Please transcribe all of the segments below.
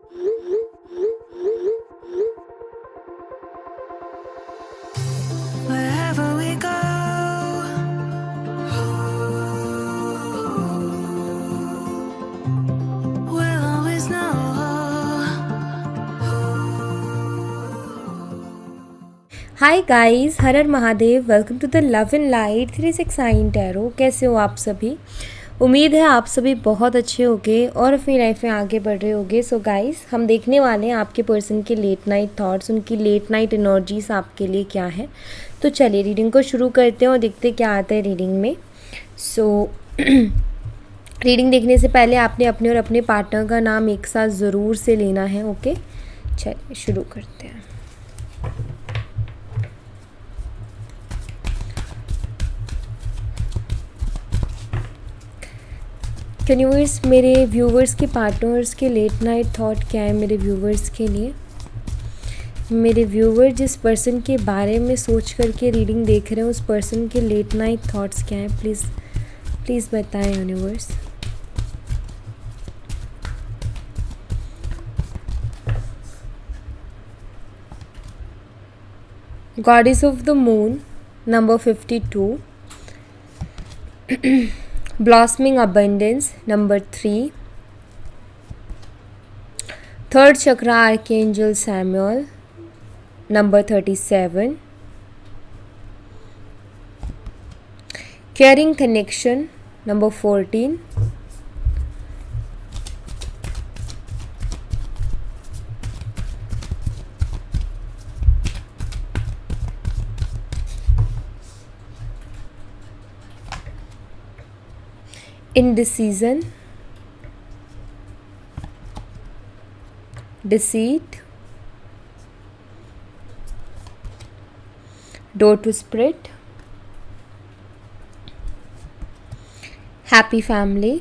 Wherever we go, we'll always know. Hi guys, हर हर Mahadev. Welcome to the love and light 369 tarot. कैसे हो आप सभी? उम्मीद है आप सभी बहुत अच्छे होंगे और अपनी लाइफ में आगे बढ़ रहे होंगे। सो गाइस, हम देखने वाले हैं आपके पर्सन के लेट नाइट थॉट्स, उनकी लेट नाइट एनर्जीज आपके लिए क्या है। तो चलिए रीडिंग को शुरू करते हैं और देखते क्या आता है रीडिंग में। सो रीडिंग देखने से पहले आपने अपने और अपने पार्टनर का नाम एक साथ ज़रूर से लेना है। ओके, चलिए शुरू करते हैं। यूनिवर्स, मेरे व्यूवर्स के पार्टनर्स के लेट नाइट थॉट क्या है मेरे व्यूवर्स के लिए? मेरे व्यूवर जिस पर्सन के बारे में सोच करके रीडिंग देख रहे हैं उस पर्सन के लेट नाइट थॉट्स क्या हैं? प्लीज़ बताएं universe. Goddess of the moon number 52, blossoming abundance number 3, third chakra archangel Samuel number 37, caring connection number 14, indecision, deceit, door to spirit, happy family,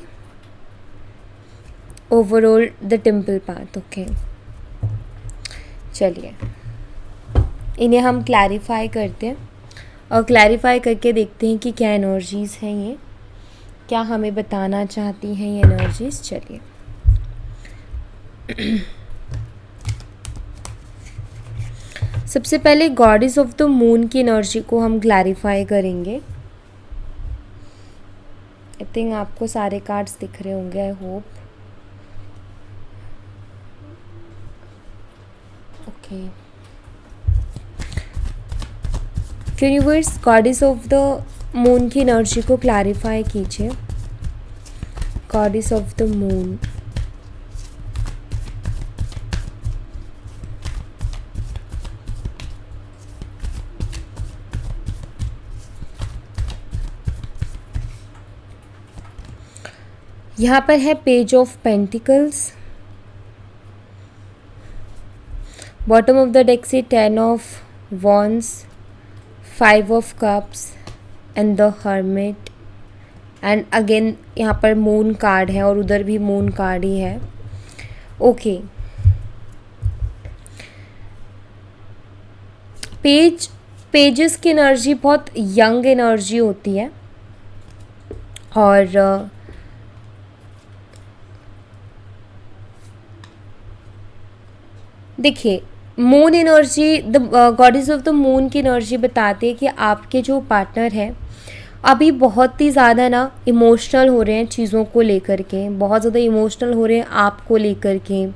overall the temple path। Okay, चलिए इन्हें हम clarify करते हैं और clarify करके देखते हैं कि क्या एनर्जीज़ हैं, ये क्या हमें बताना चाहती हैं ये एनर्जीज़। चलिए सबसे पहले गॉडेस ऑफ द मून की एनर्जी को हम क्लैरिफाई करेंगे। आई थिंक आपको सारे कार्ड्स दिख रहे होंगे, I hope. Okay, universe goddess of the moon की एनर्जी को क्लैरिफाई कीजिए। गॉडेस ऑफ द मून, यहाँ पर है page of pentacles, bottom of the deck से 10 of wands, 5 of cups and the hermit, and again यहाँ पर मून कार्ड है और उधर भी मून कार्ड ही है। ओके, पेजेस की एनर्जी बहुत यंग एनर्जी होती है और देखिए moon energy, the goddess of the moon की एनर्जी बताती है कि आपके जो पार्टनर हैं अभी बहुत ही ज़्यादा ना इमोशनल हो रहे हैं चीज़ों को लेकर के, बहुत ज़्यादा इमोशनल हो रहे हैं आपको लेकर के,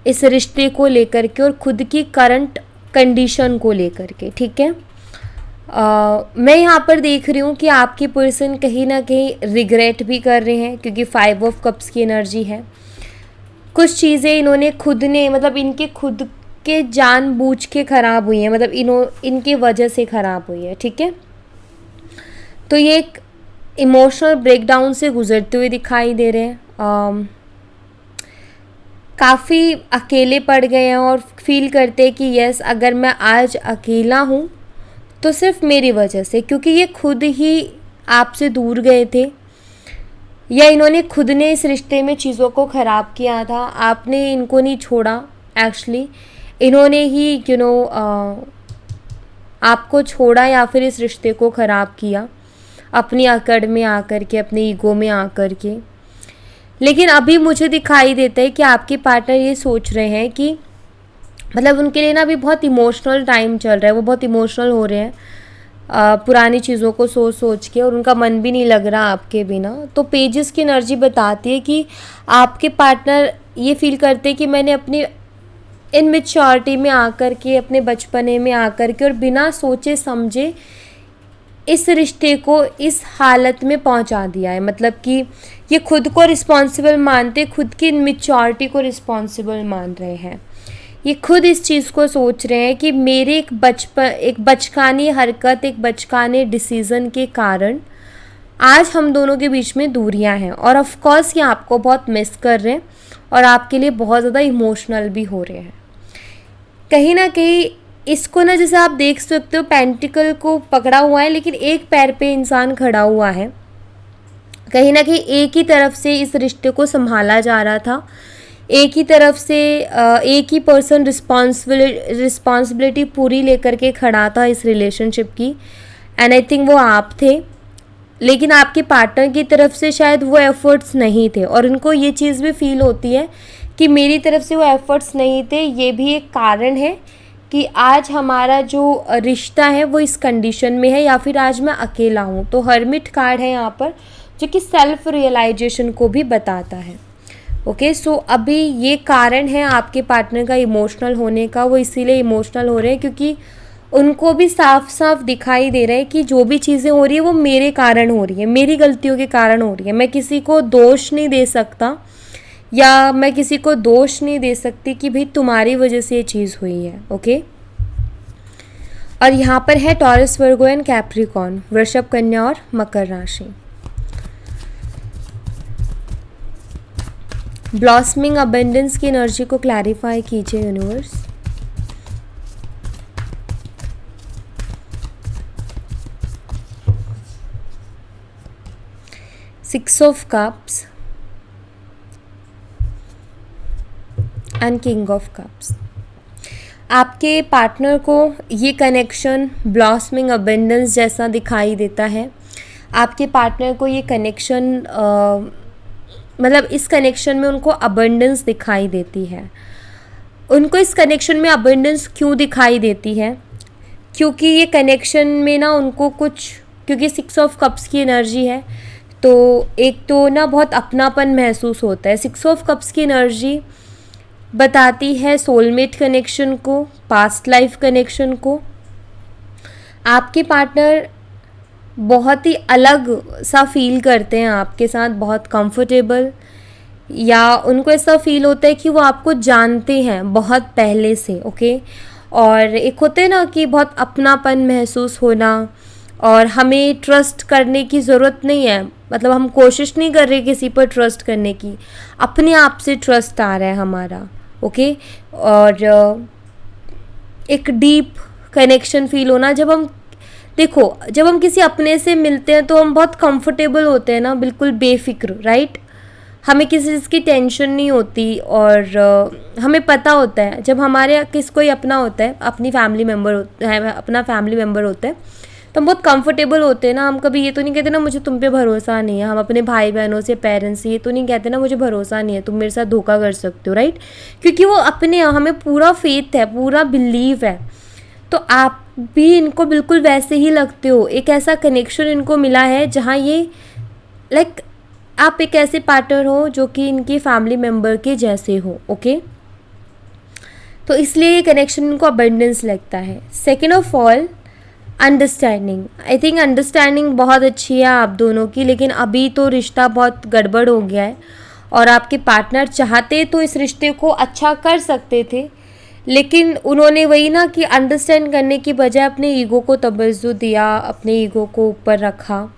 इस रिश्ते को लेकर के और खुद की करंट कंडीशन को लेकर के। ठीक है, मैं यहाँ पर देख रही हूँ कि आपके पर्सन कहीं ना कहीं रिग्रेट भी कर रहे हैं क्योंकि 5 ऑफ कप्स की एनर्जी है। कुछ चीज़ें इन्होंने खुद ने, मतलब इनके खुद के जानबूझ के ख़राब हुई हैं, मतलब इनकी वजह से ख़राब हुई है। ठीक है, तो ये एक इमोशनल ब्रेकडाउन से गुजरते हुए दिखाई दे रहे हैं। काफ़ी अकेले पड़ गए हैं और फील करते हैं कि यस, अगर मैं आज अकेला हूँ तो सिर्फ मेरी वजह से, क्योंकि ये खुद ही आपसे दूर गए थे या इन्होंने खुद ने इस रिश्ते में चीज़ों को ख़राब किया था। आपने इनको नहीं छोड़ा, एक्चुअली इन्होंने ही आपको छोड़ा या फिर इस रिश्ते को ख़राब किया अपनी अकड़ में आकर के, अपने ईगो में आकर के। लेकिन अभी मुझे दिखाई देता है कि आपके पार्टनर ये सोच रहे हैं कि मतलब उनके लिए ना अभी बहुत इमोशनल टाइम चल रहा है, वो बहुत इमोशनल हो रहे हैं पुरानी चीज़ों को सोच सोच के, और उनका मन भी नहीं लग रहा आपके बिना। तो पेजेस की एनर्जी बताती है कि आपके पार्टनर ये फील करते हैं कि मैंने अपनी इनमेच्योरिटी में आकर के, अपने बचपने में आकर के और बिना सोचे समझे इस रिश्ते को इस हालत में पहुंचा दिया है। मतलब कि ये खुद को रिस्पॉन्सिबल मानते, खुद की इनमेच्योरिटी को रिस्पॉन्सिबल मान रहे हैं। ये खुद इस चीज़ को सोच रहे हैं कि मेरे एक बचकानी हरकत, एक बचकाने डिसीज़न के कारण आज हम दोनों के बीच में दूरियां हैं, और ऑफ कोर्स ये आपको बहुत मिस कर रहे हैं और आपके लिए बहुत ज़्यादा इमोशनल भी हो रहे हैं। कहीं ना कहीं इसको ना, जैसे आप देख सकते हो पेंटिकल को पकड़ा हुआ है लेकिन एक पैर पे इंसान खड़ा हुआ है। कहीं ना कहीं एक ही तरफ से इस रिश्ते को संभाला जा रहा था, एक ही तरफ से एक ही पर्सन रिस्पॉन्सिबिलिटी पूरी लेकर के खड़ा था इस रिलेशनशिप की, एंड आई थिंक वो आप थे। लेकिन आपके पार्टनर की तरफ से शायद वो एफर्ट्स नहीं थे, और उनको ये चीज़ भी फील होती है कि मेरी तरफ से वो एफर्ट्स नहीं थे। ये भी एक कारण है कि आज हमारा जो रिश्ता है वो इस कंडीशन में है, या फिर आज मैं अकेला हूँ। तो हर्मिट कार्ड है यहाँ पर, जो कि सेल्फ रियलाइजेशन को भी बताता है। ओके, सो अभी ये कारण है आपके पार्टनर का इमोशनल होने का। वो इसीलिए इमोशनल हो रहे हैं क्योंकि उनको भी साफ साफ दिखाई दे रहा है कि जो भी चीज़ें हो रही है वो मेरे कारण हो रही है, मेरी गलतियों के कारण हो रही है। मैं किसी को दोष नहीं दे सकता, या मैं किसी को दोष नहीं दे सकती कि भाई तुम्हारी वजह से ये चीज़ हुई है। ओके, और यहाँ पर है टॉरस, वर्गो एंड कैप्रिकॉर्न, वृषभ, कन्या और मकर राशि। ब्लॉसमिंग अबेंडेंस की एनर्जी को क्लैरिफाई कीजिए universe. Six of cups and king of cups. आपके पार्टनर को ये कनेक्शन ब्लॉसमिंग अबेंडेंस जैसा दिखाई देता है। आपके पार्टनर को ये कनेक्शन मतलब इस कनेक्शन में उनको अबंडेंस दिखाई देती है। उनको इस कनेक्शन में अबंडेंस क्यों दिखाई देती है? क्योंकि ये कनेक्शन में ना उनको कुछ, क्योंकि सिक्स ऑफ कप्स की एनर्जी है, तो एक तो ना बहुत अपनापन महसूस होता है। सिक्स ऑफ कप्स की एनर्जी बताती है सोलमेट कनेक्शन को, पास्ट लाइफ कनेक्शन को। आपके पार्टनर बहुत ही अलग सा फील करते हैं आपके साथ, बहुत कंफर्टेबल, या उनको ऐसा फील होता है कि वो आपको जानते हैं बहुत पहले से। ओके, और एक होते हैं ना कि बहुत अपनापन महसूस होना, और हमें ट्रस्ट करने की ज़रूरत नहीं है, मतलब हम कोशिश नहीं कर रहे किसी पर ट्रस्ट करने की, अपने आप से ट्रस्ट आ रहा है हमारा। ओके, और एक डीप कनेक्शन फील होना। जब हम देखो, जब हम किसी अपने से मिलते हैं तो हम बहुत कंफर्टेबल होते हैं ना, बिल्कुल बेफिक्र, राइट। हमें किसी चीज़ की टेंशन नहीं होती, और हमें पता होता है जब हमारे कोई अपना होता है, अपनी फैमिली मेम्बर होता है, अपना फैमिली मेम्बर होता है, तो हम बहुत कंफर्टेबल होते हैं ना। हम कभी ये तो नहीं कहते ना मुझे तुम पे भरोसा नहीं है। हम अपने भाई बहनों से, पेरेंट्स से ये तो नहीं कहते ना मुझे भरोसा नहीं है, तुम मेरे साथ धोखा कर सकते हो, राइट। क्योंकि वो अपने, हमें पूरा फेथ है, पूरा बिलीव है। तो आप भी इनको बिल्कुल वैसे ही लगते हो। एक ऐसा कनेक्शन इनको मिला है जहाँ ये लाइक आप एक ऐसे पार्टनर हो जो कि इनकी फैमिली मेम्बर के जैसे हो। ओके, तो इसलिए ये कनेक्शन इनको अबंडेंस लगता है। Second of all, understanding. I think understanding बहुत अच्छी है आप दोनों की, लेकिन अभी तो रिश्ता बहुत गड़बड़ हो गया है, और आपके पार्टनर चाहते तो इस रिश्ते को अच्छा कर सकते थे, लेकिन उन्होंने वही ना कि अंडरस्टैंड करने की बजाय अपने ईगो को तवज्जो दिया, अपने ईगो को ऊपर रखा।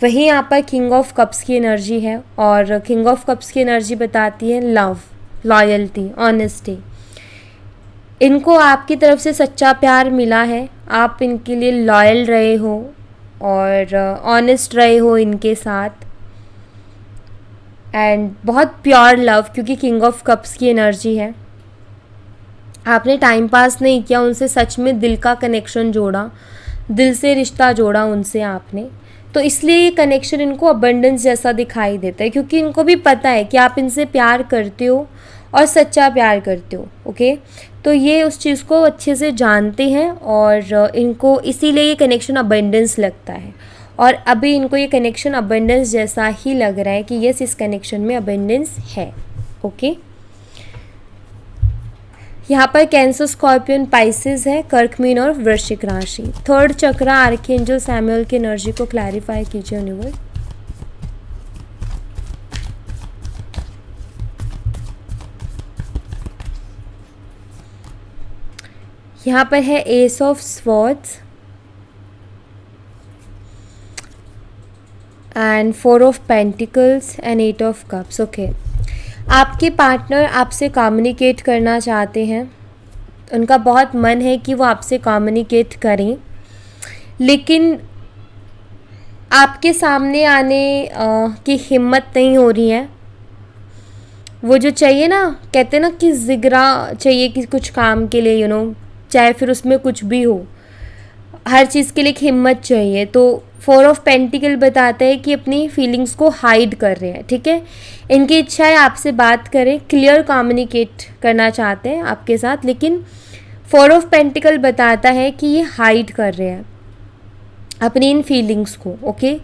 वहीं यहाँ पर किंग ऑफ कप्स की एनर्जी है, और किंग ऑफ कप्स की एनर्जी बताती है लव, लॉयल्टी, ऑनेस्टी। इनको आपकी तरफ से सच्चा प्यार मिला है, आप इनके लिए लॉयल रहे हो और ऑनेस्ट रहे हो इनके साथ, एंड बहुत प्योर लव, क्योंकि किंग ऑफ कप्स की एनर्जी है। आपने टाइम पास नहीं किया, उनसे सच में दिल का कनेक्शन जोड़ा, दिल से रिश्ता जोड़ा उनसे आपने। तो इसलिए ये कनेक्शन इनको अबंडेंस जैसा दिखाई देता है, क्योंकि इनको भी पता है कि आप इनसे प्यार करते हो और सच्चा प्यार करते हो। ओके, तो ये उस चीज़ को अच्छे से जानते हैं और इनको इसीलिए ये कनेक्शन अबंडेंस लगता है। और अभी इनको ये कनेक्शन अबंडेंस जैसा ही लग रहा है कि यस, इस कनेक्शन में अबंडेंस है। ओके, यहाँ पर कैंसर, स्कॉर्पियन, पाइसेस है, कर्क, मीन और वृश्चिक राशि। थर्ड चक्र आर्कएंजल सैमुअल की एनर्जी को क्लैरिफाई कीजिए यूनिवर्स। यहाँ पर है ace of swords and 4 of pentacles and 8 of cups. Okay, आपके पार्टनर आपसे कम्युनिकेट करना चाहते हैं, उनका बहुत मन है कि वो आपसे कम्युनिकेट करें, लेकिन आपके सामने आने की हिम्मत नहीं हो रही है। वो जो चाहिए ना, कहते हैं ना कि जिगरा चाहिए कि कुछ काम के लिए, चाहे फिर उसमें कुछ भी हो, हर चीज़ के लिए एक हिम्मत चाहिए। तो 4 ऑफ पेंटिकल बताता है कि अपनी फीलिंग्स को हाइड कर रहे हैं। ठीक है, इनकी इच्छा है आपसे बात करें, क्लियर कम्युनिकेट करना चाहते हैं आपके साथ, लेकिन 4 ऑफ पेंटिकल बताता है कि ये हाइड कर रहे हैं अपनी इन फीलिंग्स को। ओके,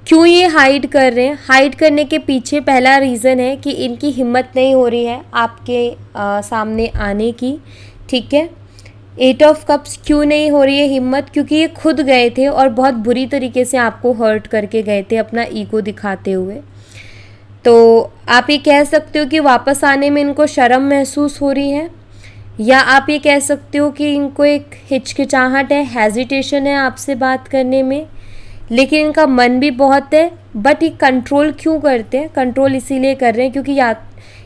क्यों ये हाइड कर रहे हैं? हाइड करने के पीछे पहला रीज़न है कि इनकी हिम्मत नहीं हो रही है आपके सामने आने की। ठीक है, 8 ऑफ कप्स क्यों नहीं हो रही है हिम्मत? क्योंकि ये खुद गए थे और बहुत बुरी तरीके से आपको हर्ट करके गए थे अपना ईगो दिखाते हुए। तो आप ये कह सकते हो कि वापस आने में इनको शर्म महसूस हो रही है, या आप ये कह सकते हो कि इनको एक हिचकिचाहट है, हेजिटेशन है आपसे बात करने में, लेकिन इनका मन भी बहुत है। बट ये कंट्रोल क्यों करते हैं? कंट्रोल इसीलिए कर रहे हैं क्योंकि या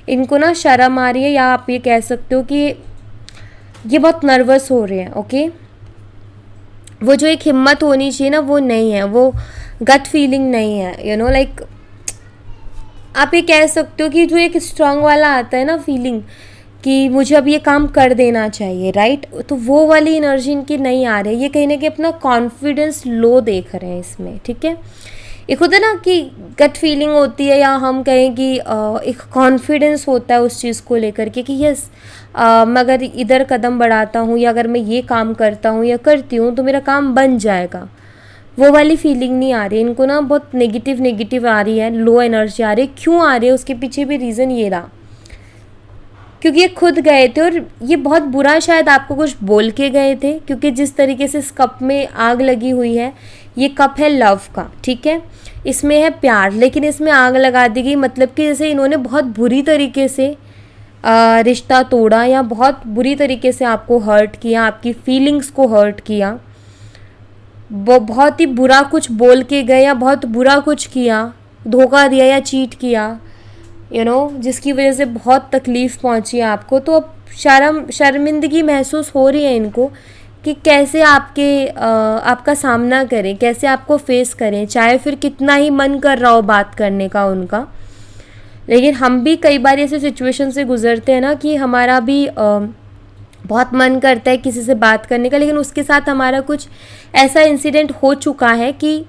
इनको ना शर्म आ रही है, या आप ये कह सकते हो कि ये बहुत नर्वस हो रहे हैं। ओके, वो जो एक हिम्मत होनी चाहिए ना, वो नहीं है, वो गट फीलिंग नहीं है। लाइक आप ये कह सकते हो कि जो एक स्ट्रांग वाला आता है ना फीलिंग कि मुझे अब ये काम कर देना चाहिए, राइट, तो वो वाली एनर्जी इनकी नहीं आ रही है। ये कहीं ना कहीं अपना कॉन्फिडेंस लो देख रहे हैं इसमें। ठीक है, एक होता है ना कि गट फीलिंग होती है, या हम कहें कि एक कॉन्फिडेंस होता है उस चीज़ को लेकर के कि यस, मैं अगर इधर कदम बढ़ाता हूँ, या अगर मैं ये काम करता हूँ या करती हूँ तो मेरा काम बन जाएगा। वो वाली फीलिंग नहीं आ रही है इनको ना, बहुत नेगेटिव आ रही है, लो एनर्जी आ रही है। क्यों आ रही है? उसके पीछे भी रीज़न ये रहा, क्योंकि ये खुद गए थे और ये बहुत बुरा शायद आपको कुछ बोल के गए थे, क्योंकि जिस तरीके से इस कप में आग लगी हुई है, ये कप है लव का। ठीक है, इसमें है प्यार, लेकिन इसमें आग लगा दी गई, मतलब कि जैसे इन्होंने बहुत बुरी तरीके से रिश्ता तोड़ा, या बहुत बुरी तरीके से आपको हर्ट किया, आपकी फीलिंग्स को हर्ट किया, वो बहुत ही बुरा कुछ बोल के गए, या बहुत बुरा कुछ किया, धोखा दिया या चीट किया, जिसकी वजह से बहुत तकलीफ़ पहुंची है आपको। तो अब शर्मिंदगी महसूस हो रही है इनको कि कैसे आपका सामना करें, कैसे आपको फेस करें, चाहे फिर कितना ही मन कर रहा हो बात करने का उनका। लेकिन हम भी कई बार ऐसे सिचुएशन से गुजरते हैं ना कि हमारा भी बहुत मन करता है किसी से बात करने का, लेकिन उसके साथ हमारा कुछ ऐसा इंसिडेंट हो चुका है कि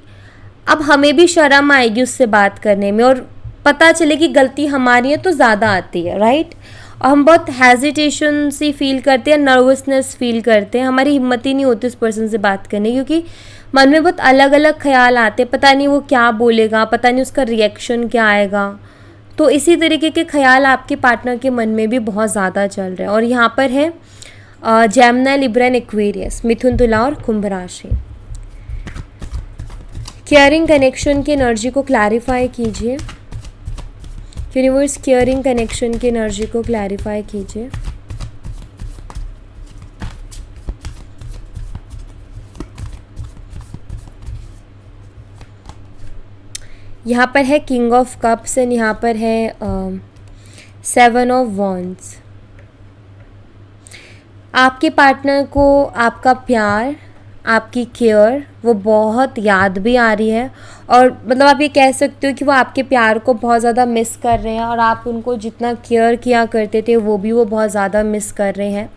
अब हमें भी शर्म आएगी उससे बात करने में, और पता चले कि गलती हमारी है तो ज़्यादा आती है, राइट। और हम बहुत हेजिटेशन सी फील करते हैं, नर्वसनेस फील करते हैं, हमारी हिम्मत ही नहीं होती उस पर्सन से बात करने, क्योंकि मन में बहुत अलग अलग ख्याल आते हैं, पता नहीं वो क्या बोलेगा, पता नहीं उसका रिएक्शन क्या आएगा। तो इसी तरीके के ख्याल आपके पार्टनर के मन में भी बहुत ज़्यादा चल रहे हैं। और यहाँ पर है जेमिनी, लिब्रा एंड एक्वेरियस, मिथुन, तुला और कुंभ राशि। केयरिंग कनेक्शन की एनर्जी को क्लैरिफाई कीजिए यूनिवर्स, केयरिंग कनेक्शन की एनर्जी को क्लैरिफाई कीजिए। यहाँ पर है किंग ऑफ कप्स एंड यहाँ पर है 7 ऑफ वॉन्ड्स। आपके पार्टनर को आपका प्यार, आपकी केयर वो बहुत याद भी आ रही है, और मतलब आप ये कह सकते हो कि वो आपके प्यार को बहुत ज़्यादा मिस कर रहे हैं, और आप उनको जितना केयर किया करते थे वो बहुत ज़्यादा मिस कर रहे हैं।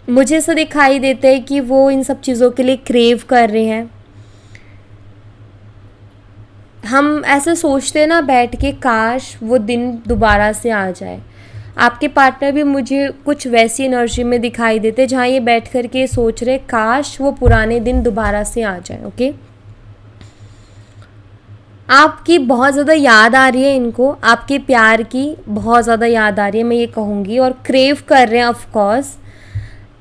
मुझे ऐसा दिखाई देता है कि वो इन सब चीज़ों के लिए क्रेव कर रहे हैं। हम ऐसे सोचते हैं ना बैठ के, काश वो दिन दोबारा से आ जाए। आपके पार्टनर भी मुझे कुछ वैसी एनर्जी में दिखाई देते जहाँ ये बैठ कर के सोच रहे काश वो पुराने दिन दोबारा से आ जाए। ओके, आपकी बहुत ज़्यादा याद आ रही है इनको, आपके प्यार की बहुत ज़्यादा याद आ रही है, मैं ये कहूँगी, और क्रेव कर रहे हैं ऑफ कोर्स।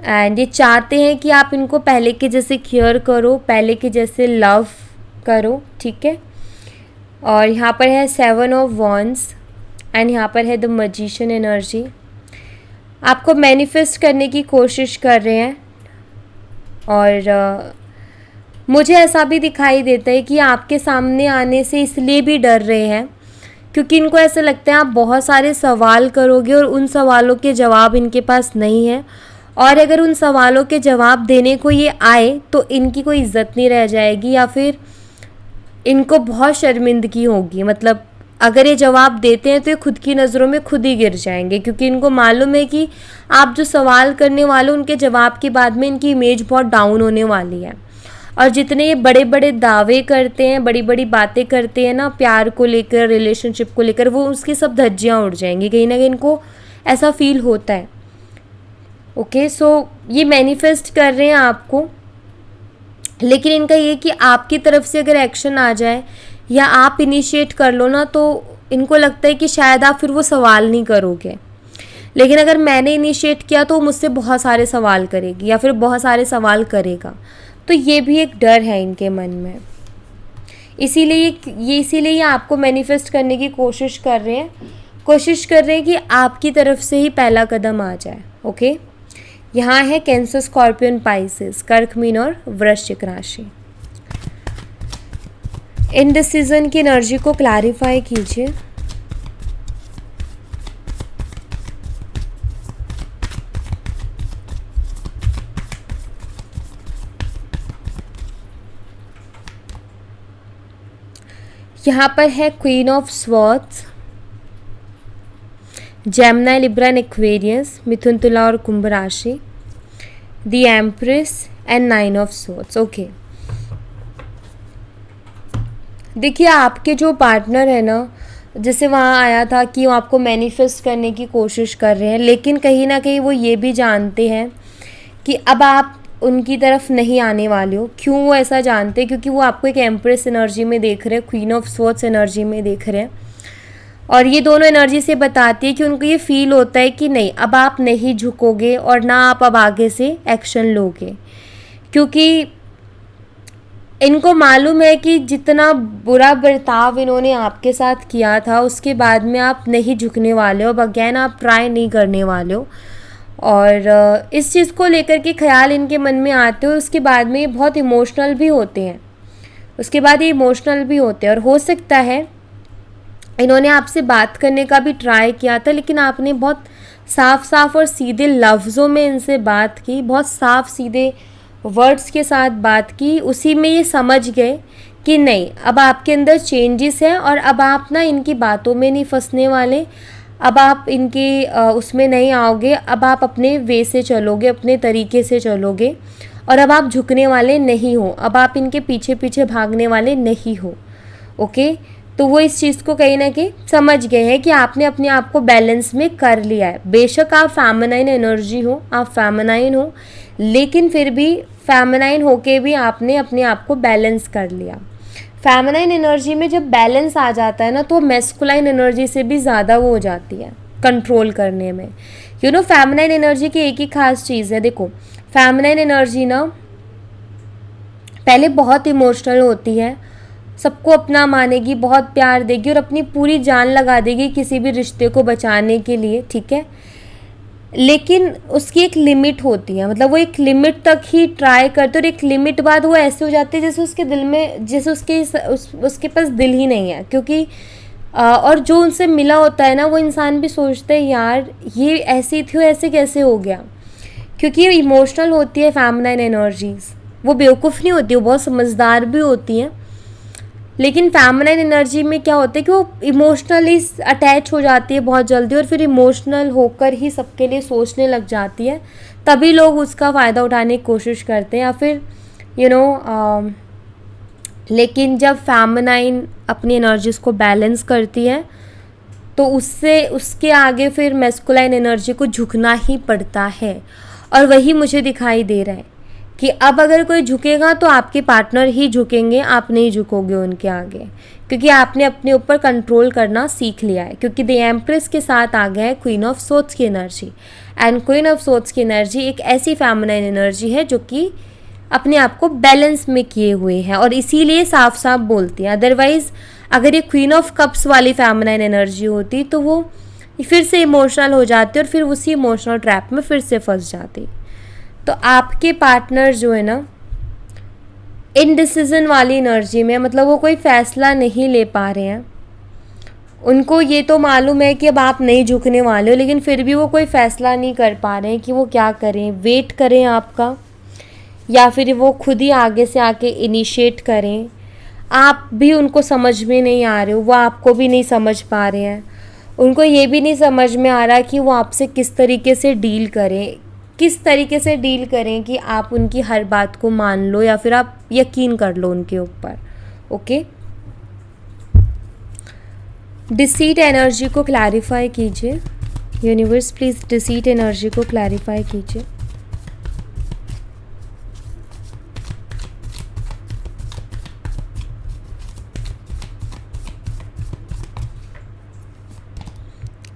एंड ये चाहते हैं कि आप इनको पहले के जैसे केयर करो, पहले के जैसे लव करो, ठीक है। और यहाँ पर है 7 ऑफ वॉन्ड्स एंड यहाँ पर है द मैजिशियन एनर्जी। आपको मैनिफेस्ट करने की कोशिश कर रहे हैं और मुझे ऐसा भी दिखाई देता है कि आपके सामने आने से इसलिए भी डर रहे हैं क्योंकि इनको ऐसा लगता है आप बहुत सारे सवाल करोगे और उन सवालों के जवाब इनके पास नहीं है, और अगर उन सवालों के जवाब देने को ये आए तो इनकी कोई इज्जत नहीं रह जाएगी या फिर इनको बहुत शर्मिंदगी होगी। मतलब अगर ये जवाब देते हैं तो ये खुद की नज़रों में खुद ही गिर जाएंगे, क्योंकि इनको मालूम है कि आप जो सवाल करने वाले उनके जवाब के बाद में इनकी इमेज बहुत डाउन होने वाली है। और जितने ये बड़े बड़े दावे करते हैं, बड़ी बड़ी बातें करते हैं ना प्यार को लेकर, रिलेशनशिप को लेकर, वो उसकी सब धज्जियाँ उड़ जाएंगी, कहीं ना कहीं इनको ऐसा फील होता है। ओके, सो ये मैनिफेस्ट कर रहे हैं आपको, लेकिन इनका ये कि आपकी तरफ से अगर एक्शन आ जाए या आप इनिशिएट कर लो ना, तो इनको लगता है कि शायद आप फिर वो सवाल नहीं करोगे, लेकिन अगर मैंने इनिशिएट किया तो वो मुझसे बहुत सारे सवाल करेगी या फिर बहुत सारे सवाल करेगा। तो ये भी एक डर है इनके मन में, इसीलिए ये आपको मैनिफेस्ट करने की कोशिश कर रहे हैं कि आपकी तरफ से ही पहला कदम आ जाए। ओके, यहाँ है कैंसर, स्कॉर्पियन, पाइसेस, कर्क, मीन और वृश्चिक राशि। इनडिसीजन की एनर्जी को क्लैरिफाई कीजिए। यहाँ पर है queen of swords, Gemini, Libra and Aquarius, मिथुन, तुला और कुंभ राशि, the empress and 9 of swords. Okay, देखिए आपके जो पार्टनर है ना, जैसे वहाँ आया था कि वो आपको मैनिफेस्ट करने की कोशिश कर रहे हैं, लेकिन कहीं ना कहीं वो ये भी जानते हैं कि अब आप उनकी तरफ नहीं आने वाले हो। क्यों वो ऐसा जानते हैं? क्योंकि वो आपको एक एम्प्रेस एनर्जी में देख रहे हैं, क्वीन ऑफ स्वॉर्ड्स एनर्जी में देख रहे हैं, और ये दोनों एनर्जी से बताती है कि उनको ये फील होता है कि नहीं, अब आप नहीं झुकोगे और ना आप अब आगे से एक्शन लोगे, क्योंकि इनको मालूम है कि जितना बुरा बर्ताव इन्होंने आपके साथ किया था उसके बाद में आप नहीं झुकने वाले हो, अब अगेन आप ट्राई नहीं करने वाले हो, और इस चीज़ को लेकर के ख्याल इनके मन में आते हो। उसके बाद में ये बहुत इमोशनल भी होते हैं, और हो सकता है इन्होंने आपसे बात करने का भी ट्राई किया था, लेकिन आपने बहुत साफ और सीधे लफ्ज़ों में इनसे बात की, बहुत साफ सीधे वर्ड्स के साथ बात की। उसी में ये समझ गए कि नहीं, अब आपके अंदर चेंजेस हैं और अब आप ना इनकी बातों में नहीं फंसने वाले, अब आप इनके उसमें नहीं आओगे, अब आप अपने वे से चलोगे, अपने तरीके से चलोगे, और अब आप झुकने वाले नहीं हो, अब आप इनके पीछे पीछे भागने वाले नहीं हो। ओके, तो वो इस चीज़ को कहीं ना कहीं समझ गए हैं कि आपने अपने आप को बैलेंस में कर लिया है। बेशक आप फेमिनाइन एनर्जी हो, आप फेमिनाइन हो, लेकिन फिर भी फेमिनाइन होके भी आपने अपने आप को बैलेंस कर लिया। फेमिनाइन एनर्जी में जब बैलेंस आ जाता है ना, तो मैस्कुलाइन एनर्जी से भी ज़्यादा वो हो जाती है कंट्रोल करने में। फेमिनाइन एनर्जी की एक ही खास चीज़ है, देखो फेमिनाइन एनर्जी ना पहले बहुत इमोशनल होती है, सबको अपना मानेगी, बहुत प्यार देगी और अपनी पूरी जान लगा देगी किसी भी रिश्ते को बचाने के लिए, ठीक है, लेकिन उसकी एक लिमिट होती है, मतलब वो एक लिमिट तक ही ट्राई करते और एक लिमिट बाद वो ऐसे हो जाते हैं जैसे उसके दिल में, जैसे उसके पास दिल ही नहीं है, क्योंकि और जो उनसे मिला होता है ना, वो इंसान भी सोचते हैं यार ये ऐसी थी, ऐसे कैसे हो गया, क्योंकि ये इमोशनल होती है फेमिनाइन एनर्जीज, वो बेवकूफ़ नहीं होती, वो बहुत समझदार भी होती हैं। लेकिन फेमिनाइन एनर्जी में क्या होता है कि वो इमोशनली अटैच हो जाती है बहुत जल्दी, और फिर इमोशनल होकर ही सबके लिए सोचने लग जाती है, तभी लोग उसका फ़ायदा उठाने की कोशिश करते हैं, या फिर लेकिन जब फेमिनाइन अपनी एनर्जीज़ को बैलेंस करती है तो उससे उसके आगे फिर मैस्कुलाइन एनर्जी को झुकना ही पड़ता है। और वही मुझे दिखाई दे रहा है कि अब अगर कोई झुकेगा तो आपके पार्टनर ही झुकेंगे, आप नहीं झुकोगे उनके आगे, क्योंकि आपने अपने ऊपर कंट्रोल करना सीख लिया है। क्योंकि द एम्प्रेस के साथ आ गया है क्वीन ऑफ सोर्ड्स की energy, and queen of swords की एनर्जी एक ऐसी फेमिनाइन एनर्जी है जो कि अपने आप को बैलेंस में किए हुए हैं और इसीलिए साफ साफ बोलती है। अदरवाइज़ अगर ये क्वीन ऑफ कप्स वाली फेमिनाइन एनर्जी होती तो वो फिर से इमोशनल हो जाती और फिर उसी इमोशनल ट्रैप में फिर से फंस जाती। तो आपके पार्टनर जो है ना इनडिसीजन वाली एनर्जी में, मतलब वो कोई फ़ैसला नहीं ले पा रहे हैं। उनको ये तो मालूम है कि अब आप नहीं झुकने वाले हो, लेकिन फिर भी वो कोई फ़ैसला नहीं कर पा रहे हैं कि वो क्या करें, वेट करें आपका या फिर वो खुद ही आगे से आके इनिशिएट करें। आप भी उनको समझ में नहीं आ रहे हो, वो आपको भी नहीं समझ पा रहे हैं। उनको ये भी नहीं समझ में आ रहा कि वो आपसे किस तरीके से डील करें, किस तरीके से डील करें कि आप उनकी हर बात को मान लो या फिर आप यकीन कर लो उनके ऊपर। ओके, डिसीट एनर्जी को क्लैरिफाई कीजिए यूनिवर्स, प्लीज़ डिसीट एनर्जी को क्लैरिफाई कीजिए।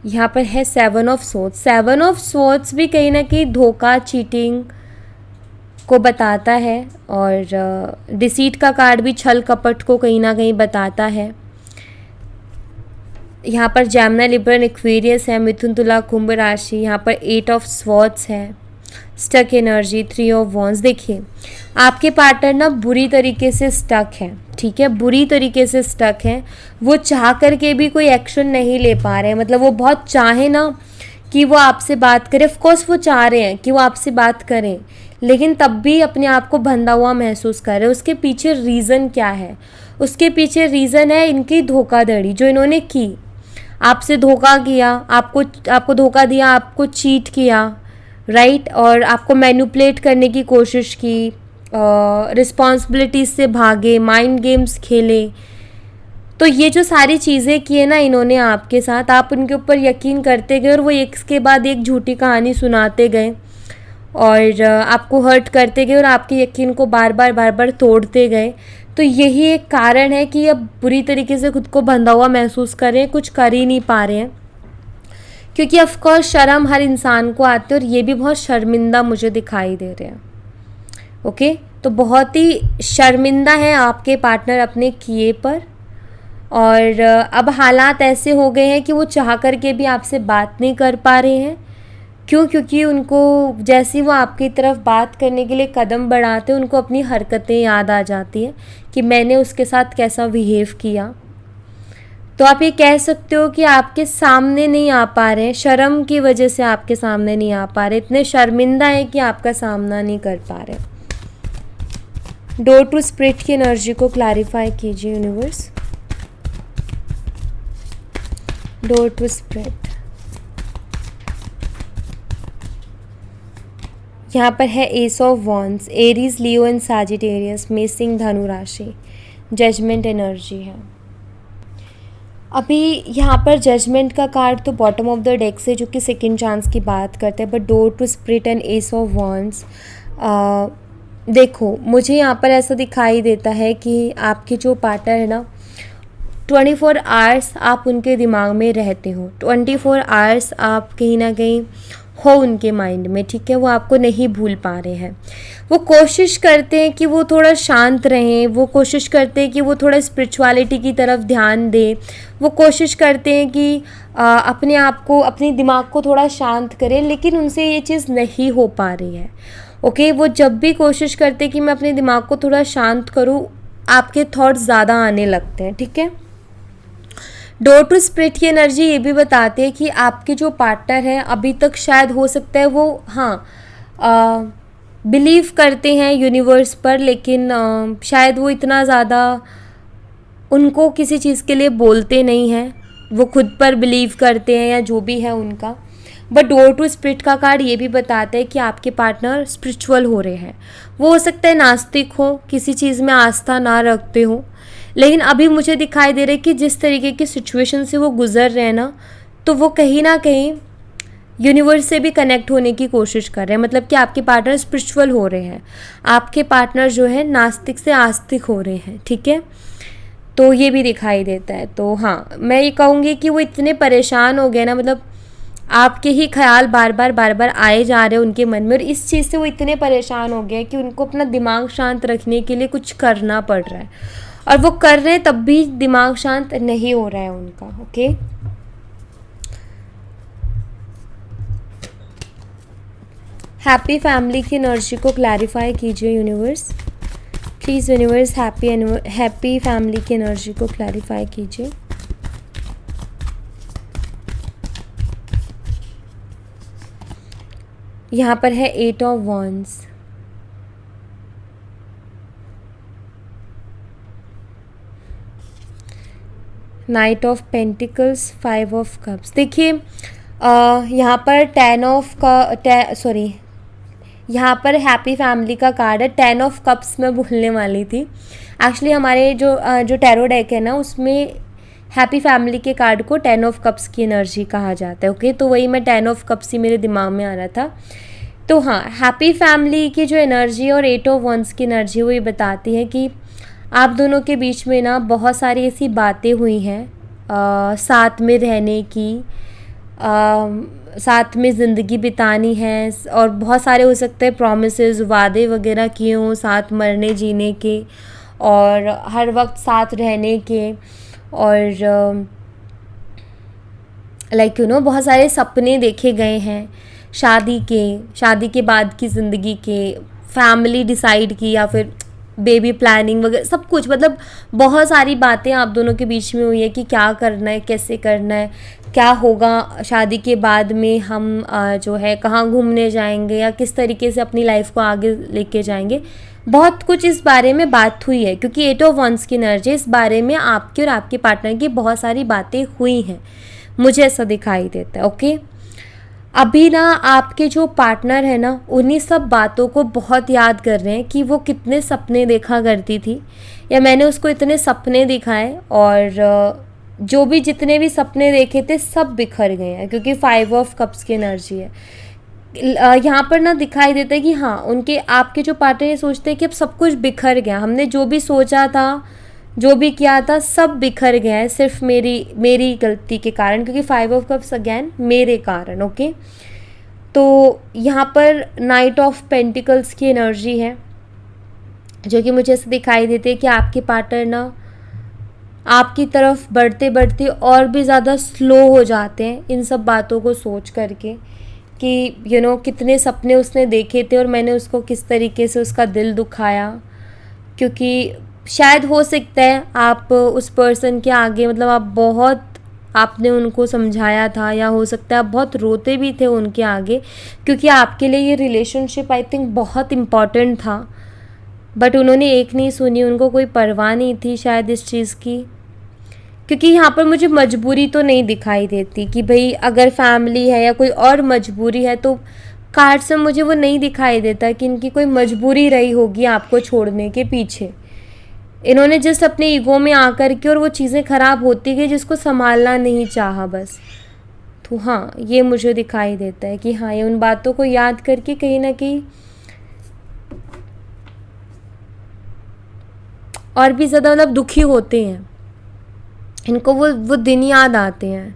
यहाँ पर है 7 ऑफ सोर्ड्स। 7 ऑफ सोर्ड्स भी कहीं ना कहीं धोखा, चीटिंग को बताता है, और डिसीट का कार्ड भी छल कपट को कहीं ना कहीं बताता है। यहाँ पर जेमिनी, लिब्रा, एक्वेरियस है, मिथुन, तुला, कुंभ राशि। यहाँ पर 8 ऑफ स्वॉर्ड्स है, स्टक एनर्जी, 3 ऑफ वॉन्ड्स। देखिए आपके पार्टनर ना बुरी तरीके से स्टक है, ठीक है, बुरी तरीके से स्टक है। वो चाह करके भी कोई एक्शन नहीं ले पा रहे हैं। मतलब वो बहुत चाहे ना कि वो आपसे बात करें, ऑफ कोर्स वो चाह रहे हैं कि वो आपसे बात करें, लेकिन तब भी अपने आप को बंधा हुआ महसूस कर रहे हैं। उसके पीछे रीज़न क्या है? उसके पीछे रीज़न है इनकी धोखाधड़ी जो इन्होंने की। आपसे धोखा किया, आपको धोखा दिया, आपको चीट किया, राइट, और आपको मैनिपुलेट करने की कोशिश की, रिस्पॉन्सिबिलिटीज से भागे, माइंड गेम्स खेले। तो ये जो सारी चीज़ें की है ना इन्होंने आपके साथ, आप उनके ऊपर यकीन करते गए और वो एक के बाद एक झूठी कहानी सुनाते गए और आपको हर्ट करते गए और आपके यकीन को बार बार तोड़ते गए। तो यही एक कारण है कि अब बुरी तरीके से खुद को बंधा हुआ महसूस कर रहे हैं, कुछ कर ही नहीं पा रहे हैं, क्योंकि ऑफकोर्स शर्म हर इंसान को आती है और ये भी बहुत शर्मिंदा मुझे दिखाई दे रहे हैं। ओके, तो बहुत ही शर्मिंदा है आपके पार्टनर अपने किए पर, और अब हालात ऐसे हो गए हैं कि वो चाह करके भी आपसे बात नहीं कर पा रहे हैं। क्यों? क्योंकि उनको जैसे वो आपकी तरफ बात करने के लिए कदम बढ़ाते हैं, उनको अपनी हरकतें याद आ जाती हैं कि मैंने उसके साथ कैसा बिहेव किया। तो आप ये कह सकते हो कि आपके सामने नहीं आ पा रहे हैं, शर्म की वजह से आपके सामने नहीं आ पा रहे, इतने शर्मिंदा है कि आपका सामना नहीं कर पा रहे। डोर टू स्पिरिट की एनर्जी को क्लैरिफाई कीजिए यूनिवर्स। डोर टू स्पिरिट, यहाँ पर है ace of wands, Aries, Leo and Sagittarius, मेषिंग, धनु राशि। जजमेंट एनर्जी है। अभी यहाँ पर जजमेंट का कार्ड तो बॉटम ऑफ द डेक से, जो कि सेकंड चांस की बात करते हैं, but door to spirit and ace of wands, देखो मुझे यहाँ पर ऐसा दिखाई देता है कि आपके जो पार्टनर है ना 24 आवर्स आप उनके दिमाग में रहते हो, 24 आवर्स आप कहीं ना कहीं हो उनके माइंड में, ठीक है। वो आपको नहीं भूल पा रहे हैं। वो कोशिश करते हैं कि वो थोड़ा शांत रहें, वो कोशिश करते हैं कि वो थोड़ा स्पिरिचुअलिटी की तरफ ध्यान दें, वो कोशिश करते हैं कि अपने आप को, अपने दिमाग को थोड़ा शांत करें, लेकिन उनसे ये चीज़ नहीं हो पा रही है। ओके, वो जब भी कोशिश करते हैं कि मैं अपने दिमाग को थोड़ा शांत करूँ, आपके थॉट्स ज़्यादा आने लगते हैं, ठीक है। डोर टू स्पिरिट की एनर्जी ये भी बताती है कि आपके जो पार्टनर हैं अभी तक शायद हो सकता है वो बिलीव करते हैं यूनिवर्स पर, लेकिन शायद वो इतना ज़्यादा उनको किसी चीज़ के लिए बोलते नहीं हैं, वो खुद पर बिलीव करते हैं या जो भी है उनका, बट डोर टू स्पिरिट का कार्ड ये भी बताता है कि आपके पार्टनर स्पिरिचुअल हो रहे हैं। वो हो सकता है नास्तिक हो, किसी चीज़ में आस्था ना रखते हो, लेकिन अभी मुझे दिखाई दे रहा है कि जिस तरीके की सिचुएशन से वो गुजर रहे हैं ना, तो वो कहीं ना कहीं यूनिवर्स से भी कनेक्ट होने की कोशिश कर रहे हैं। मतलब कि आपके पार्टनर स्पिरिचुअल हो रहे हैं, आपके पार्टनर जो है नास्तिक से आस्तिक हो रहे हैं, ठीक है। तो ये भी दिखाई देता है। तो हाँ, मैं ये कहूँगी कि वो इतने परेशान हो गए ना, मतलब आपके ही ख्याल बार बार आए जा रहे हैं उनके मन में, और इस चीज़ से वो इतने परेशान हो गए कि उनको अपना दिमाग शांत रखने के लिए कुछ करना पड़ रहा है, और वो कर रहे हैं तब भी दिमाग शांत नहीं हो रहा है उनका। ओके, हैप्पी फैमिली की एनर्जी को क्लैरिफाई कीजिए universe, please universe. Happy family की एनर्जी को क्लैरिफाई कीजिए। यहाँ पर है 8 of wands, night of pentacles, 5 of cups. देखिए यहाँ पर 10 ऑफ का सॉरी, यहाँ पर हैप्पी फैमिली का कार्ड है। 10 ऑफ कप्स मैं भूलने वाली थी। एक्चुअली हमारे जो टैरो डेक है ना, उसमें हैप्पी फैमिली के कार्ड को 10 ऑफ कप्स की एनर्जी कहा जाता है। ओके, तो वही मैं 10 ऑफ कप्स ही मेरे दिमाग में आ रहा था। तो हाँ, हैप्पी फैमिली की जो एनर्जी और 8 ऑफ वंस की एनर्जी वो ये बताती है कि आप दोनों के बीच में ना बहुत सारी ऐसी बातें हुई हैं, साथ में रहने की, साथ में ज़िंदगी बितानी है, और बहुत सारे हो सकते हैं प्रॉमिसेस, वादे वगैरह किए हों साथ मरने जीने के और हर वक्त साथ रहने के, और लाइक यू नो बहुत सारे सपने देखे गए हैं शादी के बाद की ज़िंदगी के, फैमिली डिसाइड की या फिर बेबी प्लानिंग वगैरह सब कुछ। मतलब बहुत सारी बातें आप दोनों के बीच में हुई है कि क्या करना है, कैसे करना है, क्या होगा शादी के बाद में, हम जो है कहाँ घूमने जाएंगे या किस तरीके से अपनी लाइफ को आगे लेके जाएंगे। बहुत कुछ इस बारे में बात हुई है, क्योंकि 8 ऑफ वंस की एनर्जी इस बारे में आपके और आपके पार्टनर की बहुत सारी बातें हुई हैं, मुझे ऐसा दिखाई देता है। ओके, अभी ना आपके जो पार्टनर है ना, उन्हीं सब बातों को बहुत याद कर रहे हैं कि वो कितने सपने देखा करती थी, या मैंने उसको इतने सपने दिखाए, और जो भी जितने भी सपने देखे थे सब बिखर गए हैं, क्योंकि 5 ऑफ कप्स की एनर्जी है। यहाँ पर ना दिखाई देता है कि हाँ, उनके आपके जो पार्टनर ये सोचते हैं कि अब सब कुछ बिखर गया, हमने जो भी सोचा था, जो भी किया था, सब बिखर गया है सिर्फ मेरी गलती के कारण, क्योंकि 5 ऑफ कप्स अगेन मेरे कारण। ओके, तो यहाँ पर नाइट ऑफ पेंटिकल्स की एनर्जी है, जो कि मुझे ऐसे दिखाई देती है कि आपके पार्टनर ना आपकी तरफ बढ़ते बढ़ते और भी ज़्यादा स्लो हो जाते हैं इन सब बातों को सोच करके कि यू नो कितने सपने उसने देखे थे और मैंने उसको किस तरीके से उसका दिल दुखाया। क्योंकि शायद हो सकता है आप उस पर्सन के आगे, मतलब आपने उनको समझाया था, या हो सकता है आप बहुत रोते भी थे उनके आगे, क्योंकि आपके लिए ये रिलेशनशिप आई थिंक बहुत इम्पॉर्टेंट था, बट उन्होंने एक नहीं सुनी, उनको कोई परवाह नहीं थी शायद इस चीज़ की। क्योंकि यहाँ पर मुझे मजबूरी तो नहीं दिखाई देती कि भाई अगर फैमिली है या कोई और मजबूरी है, तो कार्ड से मुझे वो नहीं दिखाई देता कि इनकी कोई मजबूरी रही होगी आपको छोड़ने के पीछे। इन्होंने जस्ट अपने ईगो में आकर के और वो चीज़ें ख़राब होती गई जिसको संभालना नहीं चाहा बस। तो हाँ, ये मुझे दिखाई देता है कि हाँ, ये उन बातों को याद करके कहीं ना कहीं और भी ज़्यादा मतलब दुखी होते हैं। इनको वो दिन याद आते हैं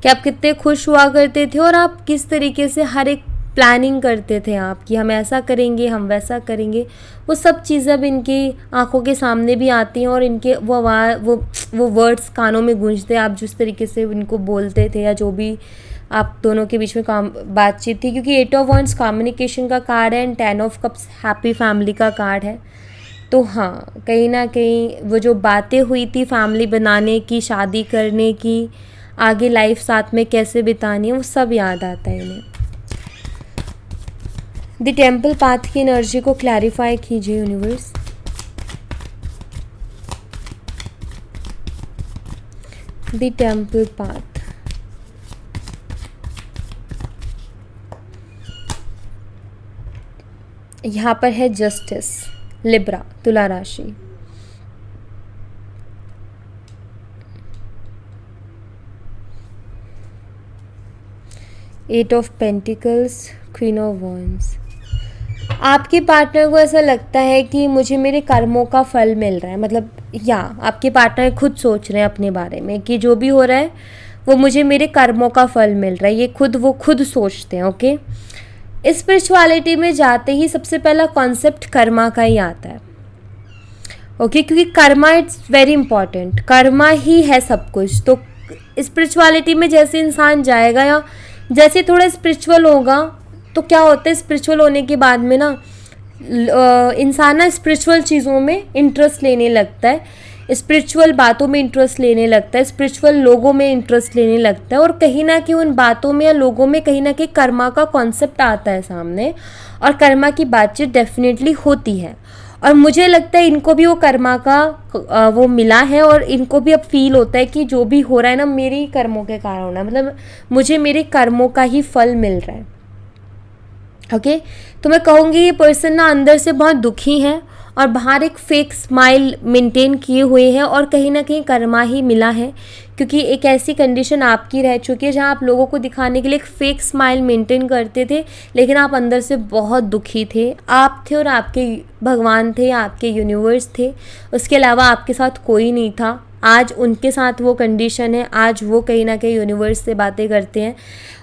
कि आप कितने खुश हुआ करते थे और आप किस तरीके से हर एक प्लानिंग करते थे आप कि हम ऐसा करेंगे, हम वैसा करेंगे। वो सब चीज़ें अब इनकी आंखों के सामने भी आती हैं और इनके वो वर्ड्स कानों में गूंजते हैं, आप जिस तरीके से इनको बोलते थे या जो भी आप दोनों के बीच में बातचीत थी। क्योंकि 8 ऑफ वंस कम्युनिकेशन का कार्ड है and 10 of cups happy family का कार्ड है। तो हाँ, कहीं ना कहीं वो जो बातें हुई थी फैमिली बनाने की, शादी करने की, आगे लाइफ साथ में कैसे बितानी है, वो सब याद आता है इन्हें। द टेम्पल पाथ की एनर्जी को क्लैरिफाई कीजिए यूनिवर्स। द टेम्पल पाथ, यहाँ पर है जस्टिस, लिब्रा, तुला राशि। Eight of pentacles, queen of wands. आपके पार्टनर को ऐसा लगता है कि मुझे मेरे कर्मों का फल मिल रहा है, मतलब या आपके पार्टनर खुद सोच रहे हैं अपने बारे में कि जो भी हो रहा है वो मुझे मेरे कर्मों का फल मिल रहा है, ये वो खुद सोचते हैं। ओके, स्पिरिचुअलिटी में जाते ही सबसे पहला कॉन्सेप्ट कर्मा का ही आता है। ओके, क्योंकि कर्मा इट्स वेरी इंपॉर्टेंट, कर्मा ही है सब कुछ। तो स्पिरिचुअलिटी में जैसे इंसान जाएगा या जैसे थोड़ा स्पिरिचुअल होगा तो क्या होता है, स्पिरिचुअल होने के बाद में ना इंसान ना स्पिरिचुअल चीज़ों में इंटरेस्ट लेने लगता है, स्पिरिचुअल बातों में इंटरेस्ट लेने लगता है, स्पिरिचुअल लोगों में इंटरेस्ट लेने लगता है, और कहीं ना कहीं उन बातों में या लोगों में कहीं ना कहीं कर्मा का कॉन्सेप्ट आता है सामने, और कर्मा की बातचीत डेफिनेटली होती है। और मुझे लगता है इनको भी वो कर्मा का वो मिला है, और इनको भी अब फील होता है कि जो भी हो रहा है ना मेरे ही कर्मों के कारण हो रहा है, मतलब मुझे मेरे कर्मों का ही फल मिल रहा है। ओके, तो मैं कहूँगी ये पर्सन ना अंदर से बहुत दुखी है और बाहर एक फेक स्माइल मेंटेन किए हुए हैं, और कहीं ना कहीं कर्मा ही मिला है, क्योंकि एक ऐसी कंडीशन आपकी रह चुकी है जहाँ आप लोगों को दिखाने के लिए एक फेक स्माइल मेंटेन करते थे, लेकिन आप अंदर से बहुत दुखी थे। आप थे और आपके भगवान थे, आपके यूनिवर्स थे, उसके अलावा आपके साथ कोई नहीं था। आज उनके साथ वो कंडीशन है, आज वो कहीं ना कहीं यूनिवर्स से बातें करते हैं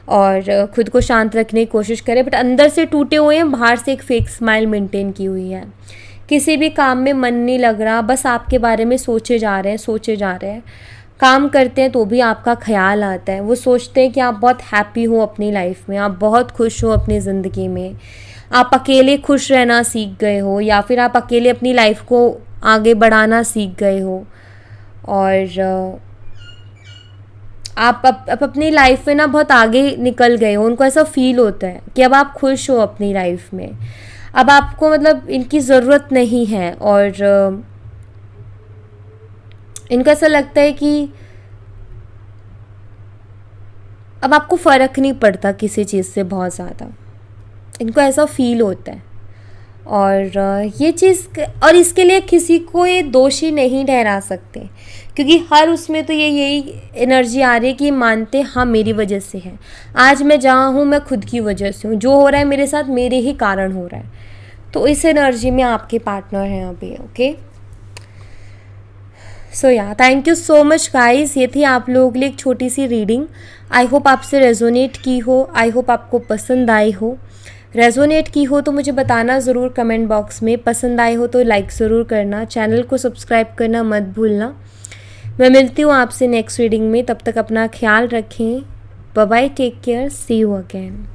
और खुद को शांत रखने की कोशिश करें, बट अंदर से टूटे हुए हैं, बाहर से एक फेक स्माइल मेंटेन की हुई है। किसी भी काम में मन नहीं लग रहा, बस आपके बारे में सोचे जा रहे हैं। काम करते हैं तो भी आपका ख्याल आता है, वो सोचते हैं कि आप बहुत हैप्पी हो अपनी लाइफ में, आप बहुत खुश हो अपनी ज़िंदगी में, आप अकेले खुश रहना सीख गए हो, या फिर आप अकेले अपनी लाइफ को आगे बढ़ाना सीख गए हो, और आप अपनी लाइफ में ना बहुत आगे निकल गए हो। उनको ऐसा फील होता है कि अब आप खुश हो अपनी लाइफ में, अब आपको मतलब इनकी ज़रूरत नहीं है, और इनको ऐसा लगता है कि अब आपको फ़र्क नहीं पड़ता किसी चीज़ से बहुत ज़्यादा, इनको ऐसा फील होता है। और ये चीज़, और इसके लिए किसी को ये दोषी नहीं ठहरा सकते, क्योंकि हर उसमें तो यही एनर्जी आ रही है कि मानते हाँ मेरी वजह से है, आज मैं जहाँ हूँ मैं खुद की वजह से हूँ, जो हो रहा है मेरे साथ मेरे ही कारण हो रहा है। तो इस एनर्जी में आपके पार्टनर हैं अभी। ओके, सो या thank you so much guys, ये थी आप लोगों के लिए एक छोटी सी रीडिंग। आई होप आपसे रेजोनेट की हो, आई होप आपको पसंद आई हो। रेजोनेट की हो तो मुझे बताना ज़रूर कमेंट बॉक्स में, पसंद आए हो तो लाइक ज़रूर करना, चैनल को सब्सक्राइब करना मत भूलना। मैं मिलती हूँ आपसे नेक्स्ट रीडिंग में, तब तक अपना ख्याल रखें। Bye bye, take care, see you again.